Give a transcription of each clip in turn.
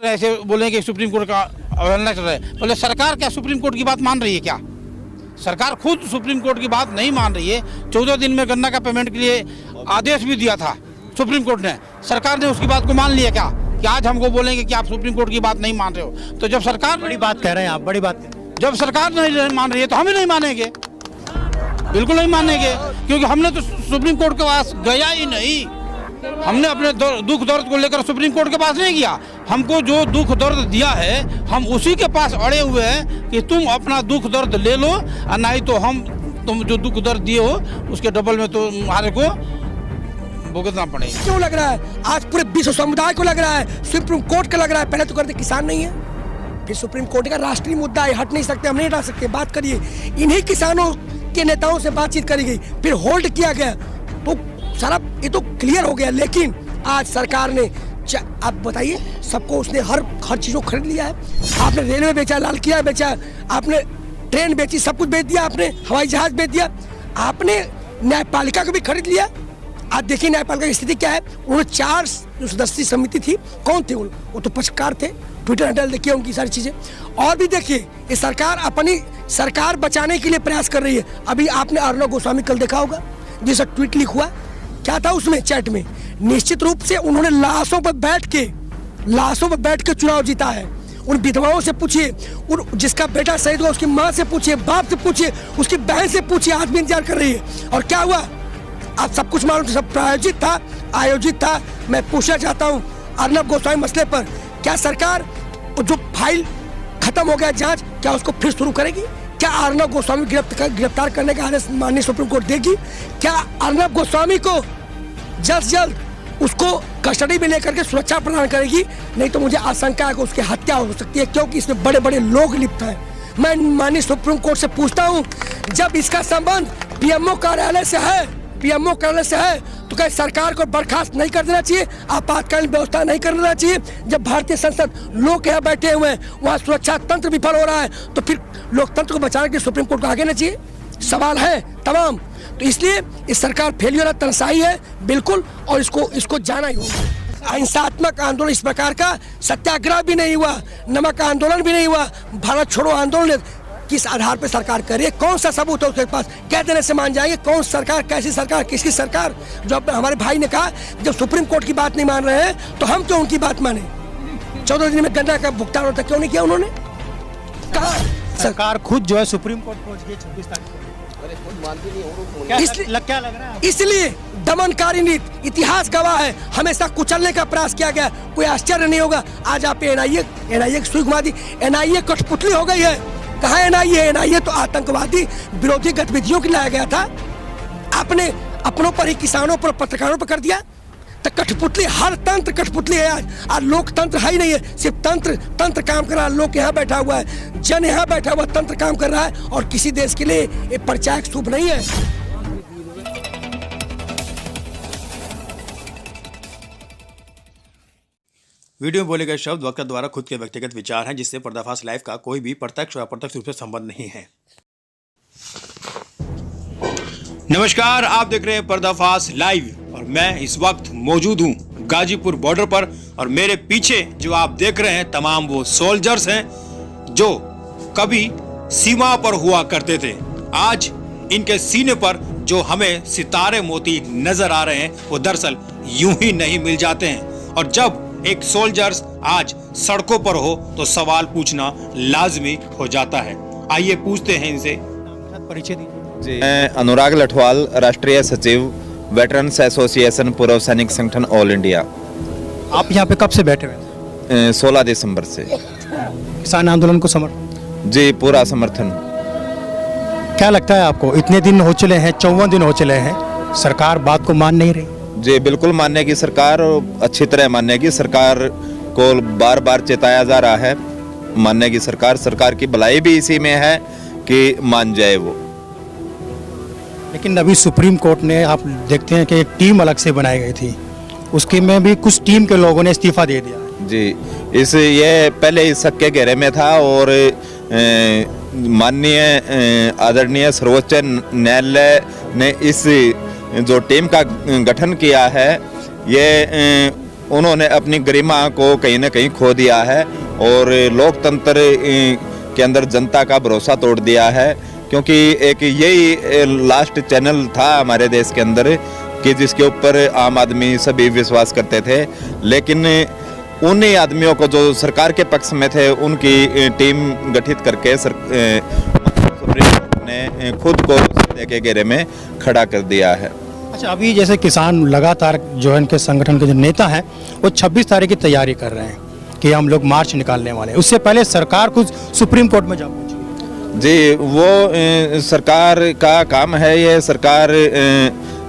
ऐसे बोले कि सुप्रीम कोर्ट का अवहेलना कर रहे हैं। बोले सरकार क्या सुप्रीम कोर्ट की बात मान रही है क्या? सरकार खुद सुप्रीम कोर्ट की बात नहीं मान रही है। 14 दिन में गन्ना का पेमेंट के लिए आदेश भी दिया था सुप्रीम कोर्ट ने। सरकार ने उसकी बात को मान लिया क्या कि आज हमको बोलेंगे कि आप सुप्रीम कोर्ट की बात नहीं मान रहे हो? तो जब सरकार बड़ी बात कह रहे हैं आप, बड़ी बात। जब सरकार नहीं मान रही है तो हम ही नहीं मानेंगे, बिल्कुल नहीं मानेंगे, क्योंकि हमने तो सुप्रीम कोर्ट के पास गया ही नहीं। हमने अपने दुख दर्द को लेकर सुप्रीम कोर्ट के पास नहीं गया। हमको जो दुख दर्द दिया है हम उसी के पास अड़े हुए हैं कि तुम अपना दुख दर्द ले लो, और नहीं तो तुम जो दुख दर्द दिए हो उसके डबल में तो हमारे को भुगतना पड़ेगा। क्यों लग रहा है आज पूरे विश्व समुदाय को लग रहा है, सुप्रीम कोर्ट का लग रहा है? पहले तो करते किसान नहीं है, फिर सुप्रीम कोर्ट का राष्ट्रीय मुद्दा है, हट नहीं सकते, हम नहीं हटा सकते। बात करिए, इन्हीं किसानों के नेताओं से बातचीत करी गई, फिर होल्ड किया गया, तो सारा ये तो क्लियर हो गया। लेकिन आज सरकार ने, आप बताइए, सबको उसने हर चीज को खरीद लिया है। आपने रेलवे बेचा, लाल किला बेचा, आपने ट्रेन बेची, सब कुछ बेच दिया, आपने हवाई जहाज बेच दिया, आपने न्यायपालिका को भी खरीद लिया। आज देखिए न्यायपालिका की स्थिति क्या है। उन्होंने 4 सदस्यीय समिति थी, कौन थे वो तो पक्षकार थे। ट्विटर हैंडल देखिए उनकी सारी चीजें। और भी देखिए, ये सरकार अपनी सरकार बचाने के लिए प्रयास कर रही है। अभी आपने अर्णव गोस्वामी कल देखा होगा, जिसका ट्वीट लीक हुआ, क्या था उसमें चैट में? निश्चित रूप से उन्होंने लाशों पर बैठ के चुनाव जीता है। उन विधवाओं से पूछिए, उन जिसका बेटा शहीद हुआ उसकी माँ से पूछिए, बाप से पूछिए, उसकी बहन से पूछिए, आज भी इंतजार कर रही है। और क्या हुआ? आप सब कुछ मालूम, सब प्रायोजित था, आयोजित था। मैं पूछना चाहता हूँ अर्णव गोस्वामी मसले पर, क्या सरकार जो फाइल खत्म हो गया जांच, क्या उसको फिर शुरू करेगी? क्या अर्णव गोस्वामी गिरफ्तार करने का आदेश माननीय सुप्रीम कोर्ट देगी? क्या अर्णव गोस्वामी को जल्द से जल्द उसको कस्टडी में लेकर के सुरक्षा प्रदान करेगी? नहीं तो मुझे आशंका है कि उसकी हत्या हो सकती है, क्योंकि इसमें बड़े बड़े लोग लिप्त हैं। मैं माननीय सुप्रीम कोर्ट से पूछता हूँ, जब इसका संबंध पीएमओ कार्यालय से है, तो क्या सरकार को बर्खास्त नहीं कर देना चाहिए? आपातकालीन व्यवस्था नहीं कर देना चाहिए? जब भारतीय संसद लोग यहाँ बैठे हुए हैं, वहाँ सुरक्षा तंत्र विफल हो रहा है, तो फिर लोकतंत्र को बचाने के लिए सुप्रीम कोर्ट को आगे ना चाहिए? सवाल है तमाम। तो इसलिए इस सरकार फेलियर तनसाई है बिल्कुल, और इसको जाना ही होगा। अहिंसात्मक आंदोलन इस प्रकार का सत्याग्रह भी नहीं हुआ, नमक आंदोलन भी नहीं हुआ, भारत छोड़ो आंदोलन किस आधार पर सरकार करे? कौन सा सबूत है उसके पास? कह देने से मान जाएंगे? कौन सरकार, कैसी सरकार, किसकी सरकार? जो हमारे भाई ने कहा, जब सुप्रीम कोर्ट की बात नहीं मान रहे हैं तो हम क्यों उनकी बात माने? 14 दिन में गन्ना का भुगतान होता, क्यों नहीं किया उन्होंने? कहा सरकार खुद जो है सुप्रीम कोर्ट पहुंच गई 26 तारीख को। क्या लग रहा है? इसलिए दमनकारी नीति, इतिहास गवाह है, हमेशा कुचलने का प्रयास किया गया। कोई आश्चर्य नहीं होगा आज आप एनआईए की सुई घुमा दी। एनआईए कठपुतली हो गई है। कहा एनआईए तो आतंकवादी विरोधी गतिविधियों के लाया गया था, आपने अपनों पर ही, किसानों पर, पत्रकारों पर कर दिया। तो कठपुतली, हर तंत्र कठपुतली है आज लोकतंत्र है ही नहीं है। सिर्फ तंत्र काम कर रहा है, लोग यहाँ बैठा हुआ है, जन यहाँ बैठा हुआ, तंत्र काम कर रहा है, और किसी देश के लिए ये परिचायक शुभ नहीं है। वीडियो में बोले गए शब्द वक्ता द्वारा खुद के व्यक्तिगत विचार हैं, जिससे पर्दाफाश लाइव का कोई भी प्रत्यक्ष और अप्रत्यक्ष रूप से संबंध नहीं है। नमस्कार, आप देख रहे हैं पर्दाफाश लाइव, और मैं इस वक्त मौजूद हूं गाजीपुर बॉर्डर पर, और मेरे पीछे जो आप देख रहे हैं तमाम वो सोल्जर्स हैं जो कभी सीमा पर हुआ करते थे। आज इनके सीने पर जो हमें सितारे मोती नजर आ रहे हैं वो दरअसल यूं ही नहीं मिल जाते हैं। और जब एक सोल्जर्स आज सड़कों पर हो तो सवाल पूछना लाजमी हो जाता है। आइए पूछते हैं इनसे। परिचय दीजिए। मैं अनुराग लठवाल, राष्ट्रीय सचिव, वेटरन्स एसोसिएशन, पूर्व सैनिक संगठन ऑल इंडिया। आप यहाँ पे कब से बैठे हुए? 16 दिसंबर से। किसान आंदोलन को समर्थन? जी, पूरा समर्थन। क्या लगता है आपको, इतने दिन हो चले हैं, 54 दिन हो चले हैं, सरकार बात को मान नहीं रही? जी बिल्कुल मानने की सरकार, अच्छी तरह मानने की सरकार को बार बार चेताया जा रहा है। मानने की सरकार की भलाई भी इसी में है कि मान जाए वो। लेकिन अभी सुप्रीम कोर्ट ने, आप देखते हैं कि एक टीम अलग से बनाई गई थी, उसके में भी कुछ टीम के लोगों ने इस्तीफा दे दिया। जी, ये पहले इस शक के घेरे में था, और माननीय आदरणीय सर्वोच्च न्यायालय ने इस जो टीम का गठन किया है, ये उन्होंने अपनी गरिमा को कहीं ना कहीं खो दिया है और लोकतंत्र के अंदर जनता का भरोसा तोड़ दिया है, क्योंकि एक यही लास्ट चैनल था हमारे देश के अंदर कि जिसके ऊपर आम आदमी सभी विश्वास करते थे। लेकिन उन्हीं आदमियों को जो सरकार के पक्ष में थे उनकी टीम गठित करके सुप्रीम कोर्ट ने खुद को सत्य के घेरे में खड़ा कर दिया है। अच्छा, अभी जैसे किसान लगातार जो है इनके संगठन के जो नेता हैं वो 26 तारीख की तैयारी कर रहे हैं कि हम लोग मार्च निकालने वाले हैं। उससे पहले सरकार खुद सुप्रीम कोर्ट में जा पहुंची। जी, वो सरकार का काम है, ये सरकार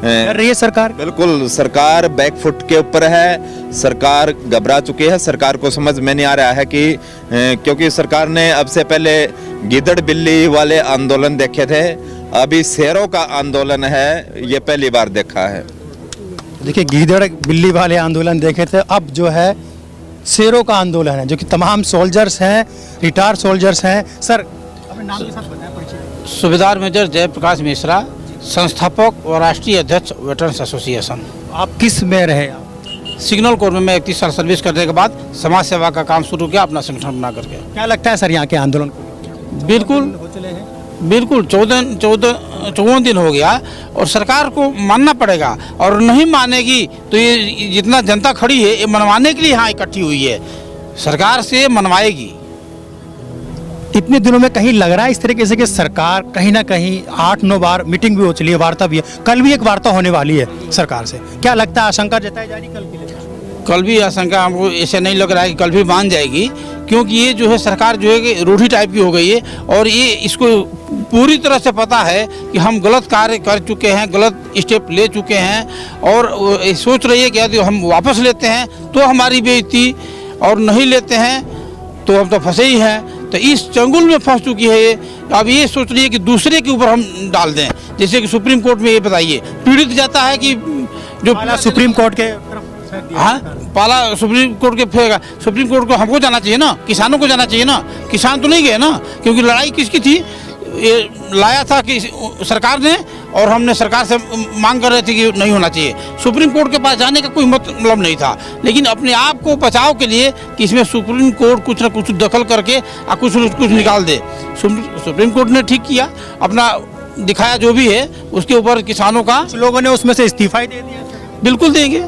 कर रही है सरकार। बिल्कुल, सरकार बैकफुट के ऊपर है, सरकार घबरा चुकी है। सरकार को समझ में नहीं आ रहा है कि क्योंकि सरकार ने अब से पहले गिदड़ बिल्ली वाले आंदोलन देखे थे, अभी शेरों का आंदोलन है, ये पहली बार देखा है। देखिए, गिदड़ बिल्ली वाले आंदोलन देखे थे, अब जो है शेरों का आंदोलन है, जो कि तमाम सोल्जर्स हैं, रिटायर्ड सोल्जर्स हैं। सर, अपने नाम के साथ बताएं परिचय। सूबेदार मेजर जयप्रकाश मिश्रा, संस्थापक और राष्ट्रीय अध्यक्ष वेटरन्स एसोसिएशन। आप किस में रहे? सिग्नल कोर में मैं 31 साल सर्विस करने के बाद समाज सेवा का काम शुरू किया अपना संगठन बना करके। क्या लगता है सर यहाँ के आंदोलन को? बिल्कुल बिल्कुल 14 दिन हो गया और सरकार को मानना पड़ेगा, और नहीं मानेगी तो ये जितना जनता खड़ी है ये मनवाने के लिए यहाँ इकट्ठी हुई है, सरकार से मनवाएगी। इतने दिनों में कहीं लग रहा है इस तरीके से कि सरकार कहीं ना कहीं 8-9 बार मीटिंग भी हो चली है, वार्ता भी है, कल भी एक वार्ता होने वाली है सरकार से, क्या लगता है आशंका जताई जा रही कल के लिए? कल भी आशंका, हमको ऐसे नहीं लग रहा है कि कल भी मान जाएगी, क्योंकि ये जो है सरकार जो है कि रूढ़ी टाइप की हो गई है और ये इसको पूरी तरह से पता है कि हम गलत कार्य कर चुके हैं, गलत स्टेप ले चुके हैं और सोच रही है कि यदि हम वापस लेते हैं तो हमारी बेइज्जती, और नहीं लेते हैं तो हम तो फंसे ही हैं। तो इस चंगुल में फंस चुकी है ये। अब ये सोच रही है कि दूसरे के ऊपर हम डाल दें, जैसे कि सुप्रीम कोर्ट में ये बताइए, पीड़ित जाता है कि जो सुप्रीम कोर्ट के, हाँ, पाला सुप्रीम कोर्ट के फेंका। सुप्रीम कोर्ट को हमको जाना चाहिए ना, किसानों को जाना चाहिए ना, किसान तो नहीं गए ना, क्योंकि लड़ाई किसकी थी? ये लाया था कि सरकार ने, और हमने सरकार से मांग कर रहे थे कि नहीं होना चाहिए। सुप्रीम कोर्ट के पास जाने का कोई मतलब नहीं था, लेकिन अपने आप को बचाव के लिए कि इसमें सुप्रीम कोर्ट कुछ ना कुछ दखल करके कुछ निकाल दे। सुप्रीम कोर्ट ने ठीक किया, अपना दिखाया जो भी है उसके ऊपर किसानों का। कुछ लोगों ने उसमें से इस्तीफा ही दे दिया। बिल्कुल देंगे,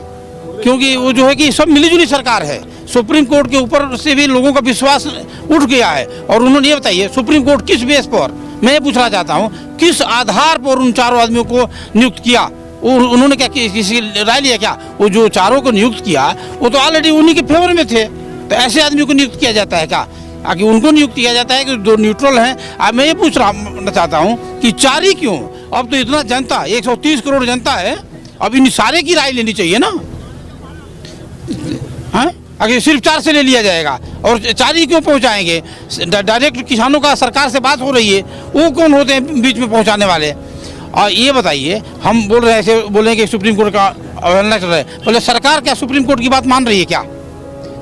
क्योंकि वो जो है कि सब मिलीजुली सरकार है। सुप्रीम कोर्ट के ऊपर से भी लोगों का विश्वास उठ गया है। और उन्होंने ये बताइए, सुप्रीम कोर्ट किस बेस पर, मैं ये पूछना चाहता हूँ, किस आधार पर उन चारों आदमियों को नियुक्त किया? उन्होंने क्या किसी राय लिया क्या? वो जो चारों को नियुक्त किया वो तो ऑलरेडी उन्हीं के फेवर में थे, तो ऐसे आदमी को नियुक्त किया जाता है क्या? आगे उनको नियुक्त किया जाता है कि जो न्यूट्रल हैं। अब मैं ये पूछना चाहता हूँ कि चार ही क्यों? अब तो इतना जनता, 130 करोड़ जनता है, अब इन सारे की राय लेनी चाहिए ना। हाँ, अगर सिर्फ 4 से ले लिया जाएगा और 4 ही क्यों पहुंचाएंगे? डायरेक्ट किसानों का सरकार से बात हो रही है, वो कौन होते हैं बीच में पहुंचाने वाले? और ये बताइए, हम बोल रहे हैं ऐसे बोलेंगे सुप्रीम कोर्ट का अवहेलना कर रहे हैं, बोले सरकार क्या सुप्रीम कोर्ट की बात मान रही है क्या?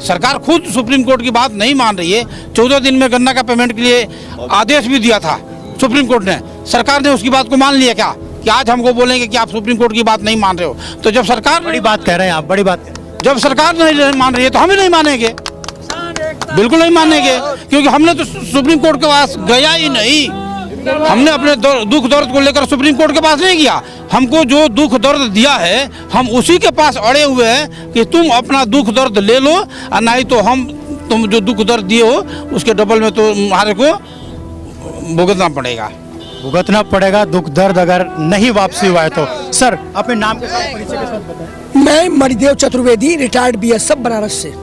सरकार खुद सुप्रीम कोर्ट की बात नहीं मान रही है। 14 दिन में गन्ना का पेमेंट के लिए आदेश भी दिया था सुप्रीम कोर्ट ने, सरकार ने उसकी बात को मान लिया क्या? कि आज हमको बोलेंगे कि आप सुप्रीम कोर्ट की बात नहीं मान रहे हो? तो जब सरकार, बड़ी बात कह रहे हैं आप, बड़ी बात, जब सरकार नहीं मान रही है तो हम ही नहीं मानेंगे, बिल्कुल नहीं मानेंगे, क्योंकि हमने तो सुप्रीम कोर्ट के पास गया ही नहीं। हमने अपने दुख दर्द को लेकर सुप्रीम कोर्ट के पास नहीं गया। हमको जो दुख दर्द दिया है हम उसी के पास अड़े हुए हैं कि तुम अपना दुख दर्द ले लो, और नहीं तो तुम जो दुख दर्द दिए हो उसके डबल में तो हमारे को भुगतना पड़ेगा दुख दर्द अगर नहीं वापसी हुआ है तो। सर, अपने नाम के साथ परिचय के साथ बताएं। मैं मणिदेव चतुर्वेदी, रिटायर्ड बीएसएफ बनारस से।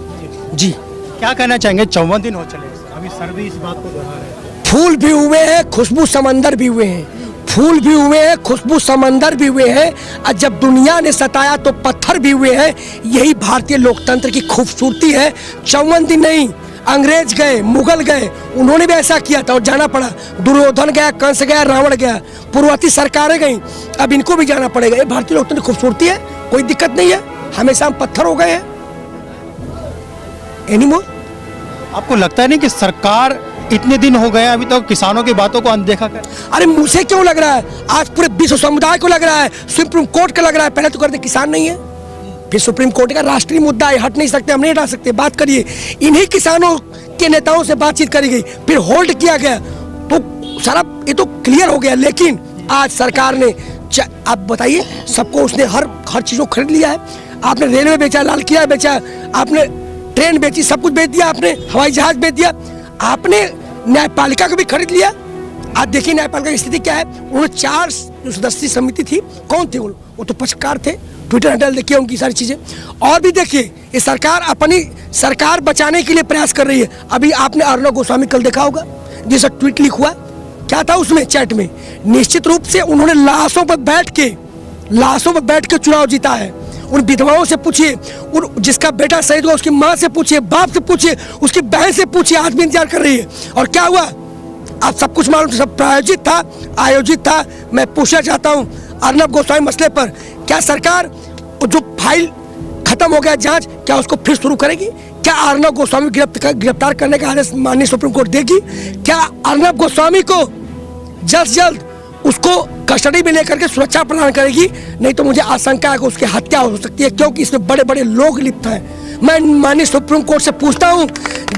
जी, क्या कहना चाहेंगे? 54 दिन हो चले, अभी सर भी इस बात को दोहरा रहे हैं। फूल भी हुए हैं, खुशबू समंदर भी हुए हैं, फूल भी हुए हैं, खुशबू समंदर भी हुए हैं, और जब दुनिया ने सताया तो पत्थर भी हुए हैं। यही भारतीय लोकतंत्र की खूबसूरती है। 54 दिन नहीं, अंग्रेज गए, मुगल गए, उन्होंने भी ऐसा किया था और जाना पड़ा। दुर्योधन गया, कंस गया, रावण गया, पूर्ववर्ती सरकारें गई, अब इनको भी जाना पड़ेगा। ये भारतीय लोकतंत्र की खूबसूरती है, कोई दिक्कत नहीं है। हमेशा हम पत्थर हो गए हैं एनीमोर। आपको लगता है नहीं कि सरकार इतने दिन हो गए अभी तक तो किसानों की बातों को अनदेखा कर? अरे मुझे क्यों लग रहा है? आज पूरे विश्व समुदाय को लग रहा है, सुप्रीम कोर्ट को लग रहा है। पहले तो कहते किसान नहीं है, फिर सुप्रीम कोर्ट का राष्ट्रीय मुद्दा है, हट नहीं सकते, हम नहीं हटा सकते, बात करिए। इन्हीं किसानों के नेताओं से बातचीत करी गई, फिर होल्ड किया गया, तो सारा ये तो क्लियर हो गया। लेकिन आज सरकार ने, आप बताइए, सबको उसने हर चीज को खरीद लिया है। आपने रेलवे बेचा, लाल किला बेचा, आपने ट्रेन बेची, सब कुछ बेच दिया, आपने हवाई जहाज बेच दिया, आपने न्यायपालिका को भी खरीद लिया। आज देखिए न्यायपालिका की स्थिति क्या है। उन्होंने 4 जो सदस्यीय समिति थी, कौन थे वो तो पक्षकार थे, ट्विटर हैंडल देखिए उनकी सारी चीजें। और भी देखिए, ये सरकार अपनी सरकार बचाने के लिए प्रयास कर रही है। अभी आपने अर्णव गोस्वामी कल देखा होगा, जैसा ट्वीट लीक हुआ, क्या था उसमें चैट में, निश्चित रूप से उन्होंने लाशों पर बैठ के चुनाव जीता है। उन विधवाओं से पूछिए, उन जिसका बेटा शहीद हुआ उसकी माँ से पूछिए, बाप से पूछिए, उसकी बहन से पूछिए, आज भी इंतजार कर रही है। और क्या हुआ, आप सब कुछ मालूम, सब प्रायोजित था, आयोजित था। मैं पूछना चाहता हूँ अर्णव गोस्वामी मसले पर, क्या सरकार जो फाइल खत्म हो गया जांच, क्या उसको फिर शुरू करेगी? क्या अर्णव गोस्वामी गिरफ्तार करने का आदेश माननीय सुप्रीम कोर्ट देगी? क्या अर्णव गोस्वामी को जल्द से जल्द उसको कस्टडी में लेकर के सुरक्षा प्रदान करेगी? नहीं तो मुझे आशंका है कि उसकी हत्या हो सकती है, क्योंकि इसमें बड़े बड़े लोग लिप्त हैं। मैं माननीय सुप्रीम कोर्ट से पूछता हूँ,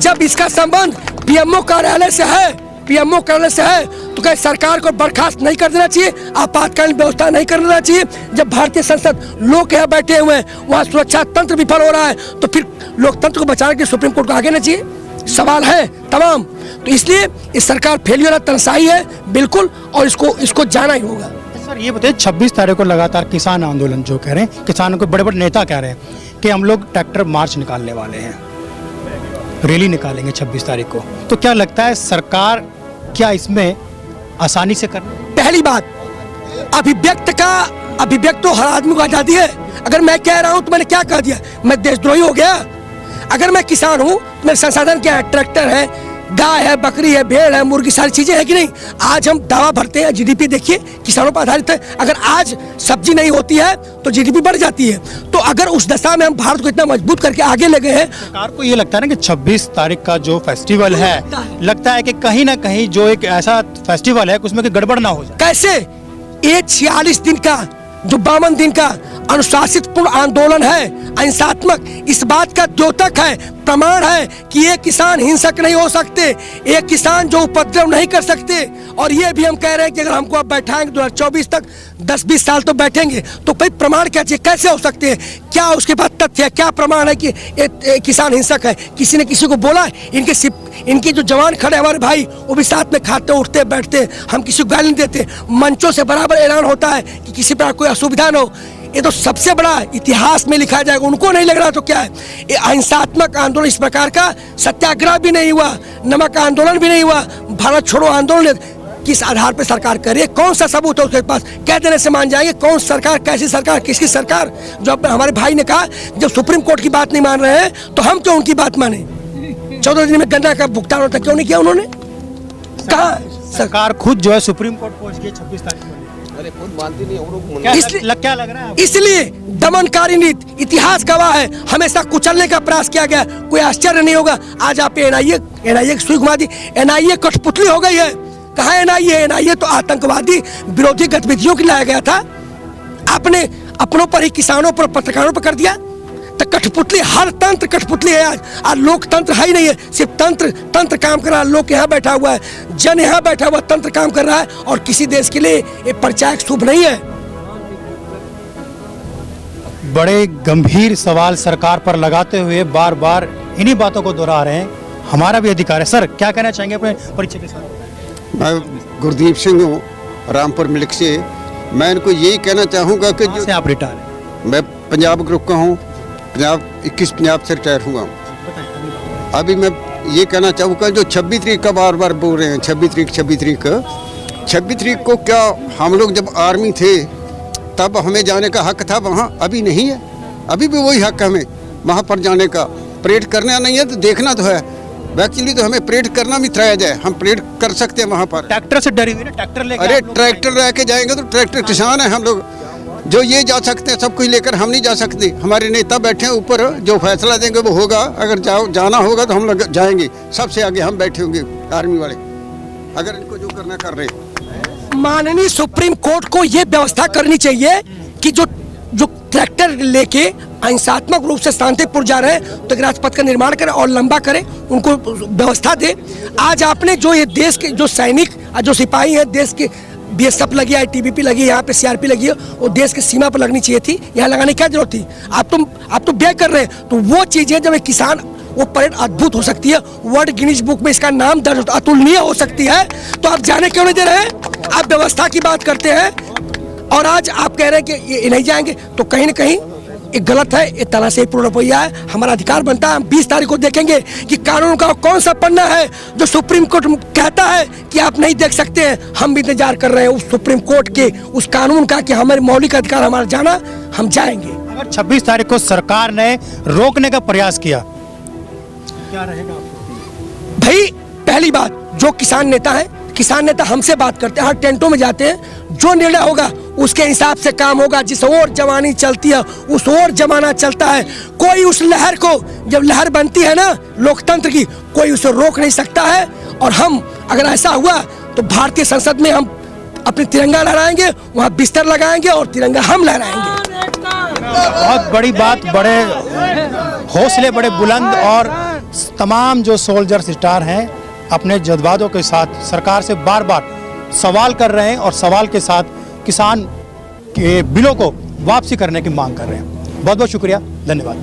जब इसका संबंध पीएमओ कार्यालय से है, तो क्या सरकार को बर्खास्त नहीं कर देना चाहिए? आपातकालीन व्यवस्था नहीं कर देना चाहिए? जब भारतीय संसद लोग यहाँ बैठे हुए हैं, वहाँ सुरक्षा तंत्र विफल हो रहा है, तो फिर लोकतंत्र को बचाने के सुप्रीम कोर्ट को आगे ना चाहिए? सवाल है तमाम। तो इसलिए इस सरकार फेलियर तनसाई है बिल्कुल, और इसको जाना ही होगा। सर ये बताइए, 26 तारीख को लगातार किसान आंदोलन जो कह रहे हैं, किसानों के बड़े बड़े नेता कह रहे हैं कि हम लोग ट्रैक्टर मार्च निकालने वाले हैं, रैली निकालेंगे 26 तारीख को। तो क्या लगता है सरकार क्या इसमें आसानी से कर? पहली बात, अभिव्यक्त तो हर आदमी को आजादी है। अगर मैं कह रहा हूं तो मैंने क्या कह दिया, मैं देशद्रोही हो गया? अगर मैं किसान हूं, मेरे संसाधन क्या है, ट्रैक्टर है, गाय है, बकरी है, भेड़ है, मुर्गी, सारी चीजें है कि नहीं? आज हम दावा भरते हैं, जीडीपी देखिए किसानों पर आधारित है। अगर आज सब्जी नहीं होती है तो जीडीपी बढ़ जाती है। तो अगर उस दशा में हम भारत को इतना मजबूत करके आगे लगे हैं, सरकार को ये लगता है ना कि 26 तारीख का जो फेस्टिवल है, लगता है कि कहीं ना कहीं जो एक ऐसा फेस्टिवल है उसमें कि गड़बड़ ना हो जाए। कैसे? ये 46 दिन का, जो 52 दिन का अनुशासित पूर्ण आंदोलन है, अहिंसात्मक, इस बात का द्योतक है, प्रमाण है कि ये किसान हिंसक नहीं हो सकते, एक किसान जो उपद्रव नहीं कर सकते। और ये भी हम कह रहे हैं कि अगर हमको अब बैठाएंगे 2024 तक 10-20 साल तो बैठेंगे, तो कोई प्रमाण क्या चाहिए, कैसे हो सकते हैं? क्या उसके बाद तथ्य है, क्या प्रमाण है कि किसान हिंसक है? किसी ने किसी को बोला? इनके जो जवान खड़े हमारे भाई, वो भी साथ में खाते उठते बैठते, हम किसी को गाली नहीं देते, मंचों से बराबर ऐलान होता है कि किसी प्रकार कोई असुविधा न हो। ये तो सबसे बड़ा इतिहास में लिखा जाएगा। उनको नहीं लग रहा तो क्या है? ये अहिंसात्मक आंदोलन इस प्रकार का, सत्याग्रह भी नहीं हुआ, नमक आंदोलन भी नहीं हुआ, भारत छोड़ो आंदोलन किस आधार पर सरकार करे? कौन सा सबूत है उसके पास? कह देने से मान जाएंगे? कौन सरकार, कैसी सरकार, किसकी सरकार? जो हमारे भाई ने कहा, जब सुप्रीम कोर्ट की बात नहीं मान रहे हैं तो हम क्यों उनकी बात माने? 14 दिन में गन्ना का भुगतान होता, क्यों नहीं किया उन्होंने? कहा सरकार खुद जो है सुप्रीम कोर्ट पहुंच गई 26 तारीख को। क्या लग रहा है? इसलिए दमनकारी नीति, इतिहास गवाह है, हमेशा कुचलने का प्रयास किया गया। कोई आश्चर्य नहीं होगा आज आप एनआईए की सुई घुमा दी। एनआईए कठपुतली हो गई है। कहाँ एनआईए तो आतंकवादी विरोधी गतिविधियों के लाया गया था। आपने अपनों पर ही, किसानों पर, पत्रकारों पर कर दिया। तो कठपुतली, हर तंत्र कठपुतली है आज लोकतंत्र है ही नहीं है। सिर्फ तंत्र काम कर रहा है, लोग यहाँ बैठा हुआ है, जन यहाँ बैठा हुआ, तंत्र काम कर रहा है, और किसी देश के लिए ये परिचायक शुभ नहीं है। बड़े गंभीर सवाल सरकार पर लगाते हुए बार बार इन्हीं बातों को दोहरा रहे हैं। हमारा भी अधिकार है। सर क्या कहना चाहेंगे अपने परिचय के साथ? मैं गुरदीप सिंह हूँ, रामपुर मिल्क से। मैं इनको यही कहना चाहूँगा कि जो आप रिटायर हैं? मैं पंजाब ग्रुप का हूँ, 21 पंजाब से रिटायर हुआ हूँ। अभी मैं ये कहना चाहूँगा, जो 26 तारीख का बार बार बोल रहे हैं, 26 तारीख को क्या हम लोग जब आर्मी थे तब हमें जाने का हक था वहाँ? अभी नहीं है। अभी भी वही हक है हमें वहाँ पर जाने का। परेड करना नहीं है तो देखना तो है। एक्चुअली तो हमें परेड करना भी कराया जाए, हम परेड कर सकते हैं वहाँ पर। ट्रैक्टर से डरी हुई ना, ट्रैक्टर लेकर? अरे ट्रैक्टर लेके जाएंगे तो ट्रैक्टर किसान है हम लोग, जो ये जा सकते हैं, सब कुछ लेकर हम नहीं जा सकते। हमारे नेता बैठे हैं ऊपर, जो फैसला देंगे वो होगा। अगर जाना होगा तो हम लोग जाएंगे, सबसे आगे हम बैठे होंगे आर्मी वाले, अगर इनको जो करना कर रहे हैं। माननीय सुप्रीम कोर्ट को ये व्यवस्था करनी चाहिए कि जो जो ट्रैक्टर लेके अहिंसात्मक रूप से शांतिपूर्ण जा रहे हैं तो एक राजपथ का निर्माण करें और लंबा करें, उनको व्यवस्था दे। आज आपने जो ये देश के जो सैनिक जो सिपाही हैं, देश के बीएसएफ लगी है, टीबीपी लगी है, यहाँ पे सीआरपी लगी है, वो देश की सीमा पर लगनी चाहिए थी, यहाँ लगाने की क्या जरूरत थी? आप तो व्यय कर रहे हैं। तो वो चीजें जब एक किसान, वो परेड अद्भुत हो सकती है, वर्ल्ड गिनीज बुक में इसका नाम दर्ज अतुलनीय हो सकती है, तो आप जाने क्यों नहीं दे रहे हैं? आप व्यवस्था की बात करते हैं और आज आप कह रहे हैं कि ये नहीं जाएंगे, तो कहीं ना कहीं ये गलत है, ये तानाशाहीपूर्ण रवैया है। हमारा अधिकार बनता है, हम 20 तारीख को देखेंगे कि कानून का कौन सा पन्ना है जो सुप्रीम कोर्ट कहता है कि आप नहीं देख सकते हैं। हम भी इंतजार कर रहे हैं उस सुप्रीम कोर्ट के उस कानून का कि हमारे मौलिक अधिकार हमारा जाना, हम जाएंगे। अगर 26 तारीख को सरकार ने रोकने का प्रयास किया, क्या रहेगा? भाई पहली बात, जो किसान नेता हमसे बात करते हैं, हर टेंटों में जाते हैं, जो निर्णय होगा उसके हिसाब से काम होगा। जिस ओर जमानी चलती है उस ओर जमाना चलता है। कोई उस लहर को, जब लहर बनती है ना लोकतंत्र की, कोई उसे रोक नहीं सकता है। और हम अगर ऐसा हुआ तो भारतीय संसद में हम अपनी तिरंगा लहराएंगे, वहाँ बिस्तर लगाएंगे और तिरंगा हम लहराएंगे। बहुत बड़ी बात, बड़े हौसले, बड़े बुलंद, और तमाम जो सोल्जर्स स्टार हैं अपने जज्बातों के साथ सरकार से बार बार सवाल कर रहे हैं और सवाल के साथ किसान के बिलों को वापसी करने की मांग कर रहे हैं। बहुत बहुत शुक्रिया, धन्यवाद।